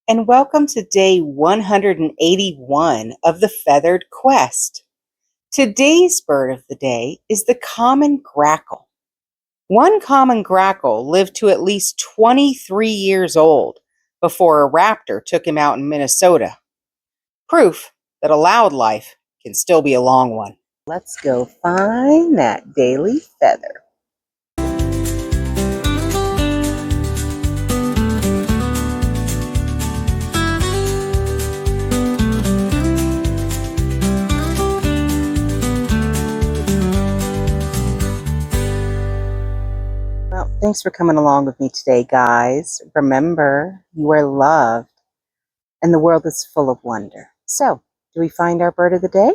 and welcome to day 181 of the Feathered Quest. Today's bird of the day is the common grackle. One common grackle lived to at least 23 years old before a raptor took him out in Minnesota. Proof that a loud life can still be a long one. Let's go find that daily feather. Well, thanks for coming along with me today, guys. Remember, you are loved and the world is full of wonder. So, do we find our bird of the day?